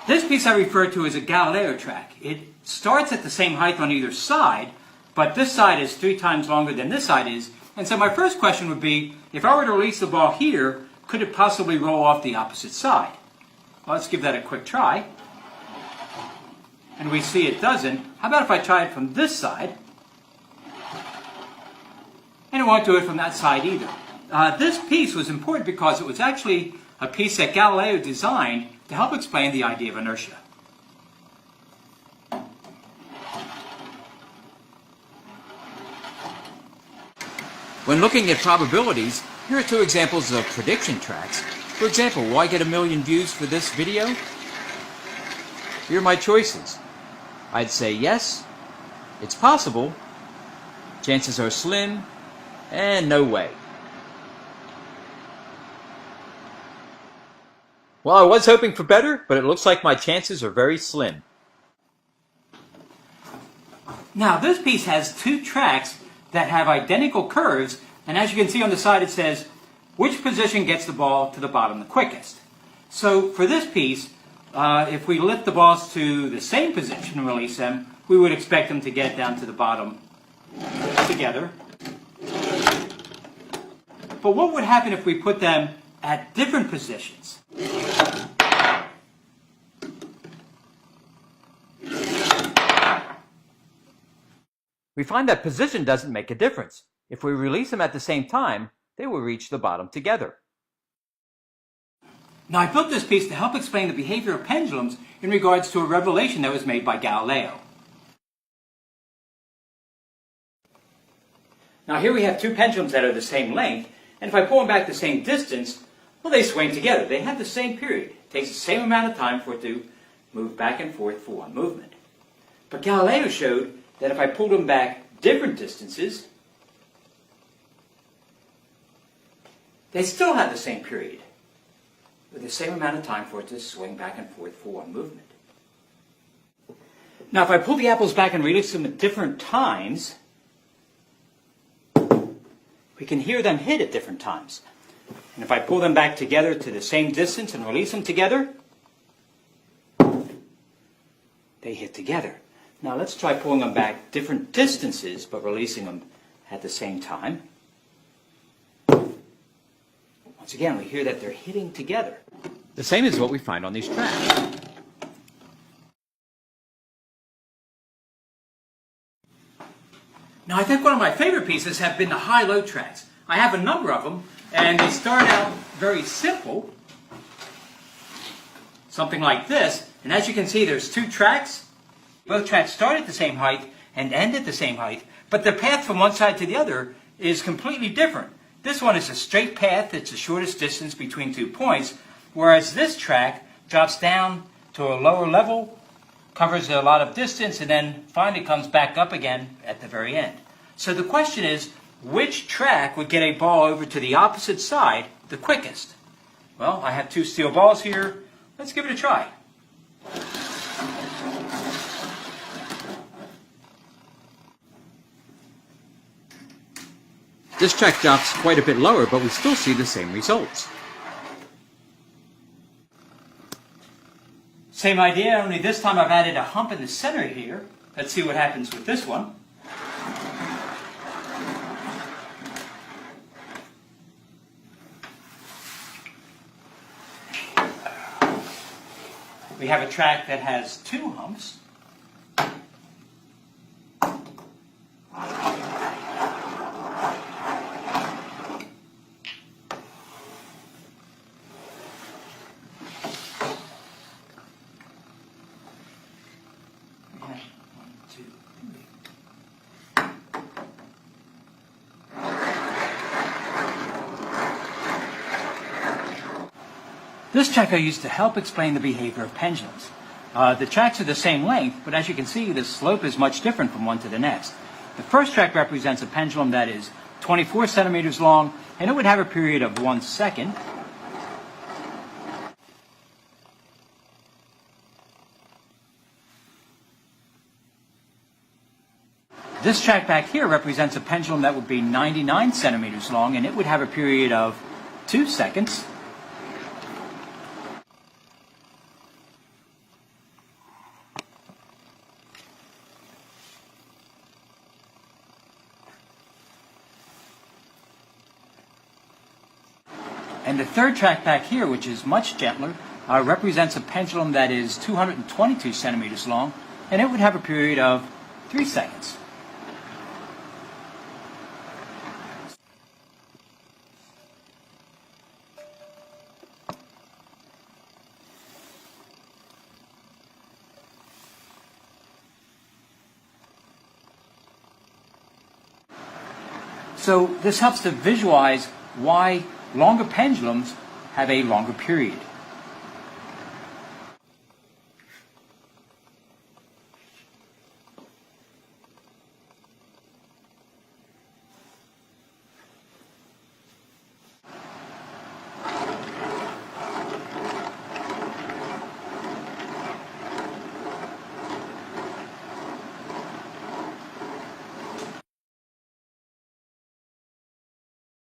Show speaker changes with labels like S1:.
S1: This piece I refer to as a Galileo track. It starts at the same height on either side, but this side is 3 times longer than this side is. And so my first question would be, if I were to release the ball here, could it possibly roll off the opposite side? Well, let's give that a quick try. And we see it doesn't. How about if I try it from this side? And it won't do it from that side either. This piece was important because it was actually a piece that Galileo designed to help explain the idea of inertia. When looking at probabilities, here are 2 examples of prediction tracks. For example, will I get 1 million views for this video? Here are my choices. I'd say yes, it's possible, chances are slim, and no way. Well, I was hoping for better, but it looks like my chances are very slim. Now, this piece has 2 tracks that have identical curves, and as you can see on the side it says, which position gets the ball to the bottom the quickest? So for this piece, if we lift the balls to the same position and release them, we would expect them to get down to the bottom together. But what would happen if we put them at different positions? We find that position doesn't make a difference. If we release them at the same time, they will reach the bottom together. Now, I built this piece to help explain the behavior of pendulums in regards to a revelation that was made by Galileo. Now, here we have 2 pendulums that are the same length, and if I pull them back the same distance, well, they swing together. They have the same period. It takes the same amount of time for it to move back and forth for one movement. But Galileo showed that if I pulled them back different distances, they still have the same period, with the same amount of time for it to swing back and forth for one movement. Now, if I pull the apples back and release them at different times, we can hear them hit at different times. And if I pull them back together to the same distance and release them together, they hit together. Now let's try pulling them back different distances, but releasing them at the same time. Once again, we hear that they're hitting together. The same is what we find on these tracks. Now, I think one of my favorite pieces have been the high-low tracks. I have a number of them, and they start out very simple, something like this. And as you can see, there's 2 tracks. Both tracks start at the same height and end at the same height, but the path from one side to the other is completely different. This one is a straight path. It's the shortest distance between 2 points, whereas this track drops down to a lower level, covers a lot of distance, and then finally comes back up again at the very end. So the question is, which track would get a ball over to the opposite side the quickest? Well, I have 2 steel balls here. Let's give it a try. This track drops quite a bit lower, but we still see the same results. Same idea, only this time I've added a hump in the center here. Let's see what happens with this one. We have a track that has 2 humps. This track I used to help explain the behavior of pendulums. The tracks are the same length, but as you can see, the slope is much different from one to the next. The first track represents a pendulum that is 24 centimeters long, and it would have a period of 1 second. This track back here represents a pendulum that would be 99 centimeters long, and it would have a period of 2 seconds. And the third track back here, which is much gentler, represents a pendulum that is 222 centimeters long, and it would have a period of 3 seconds. So this helps to visualize why longer pendulums have a longer period.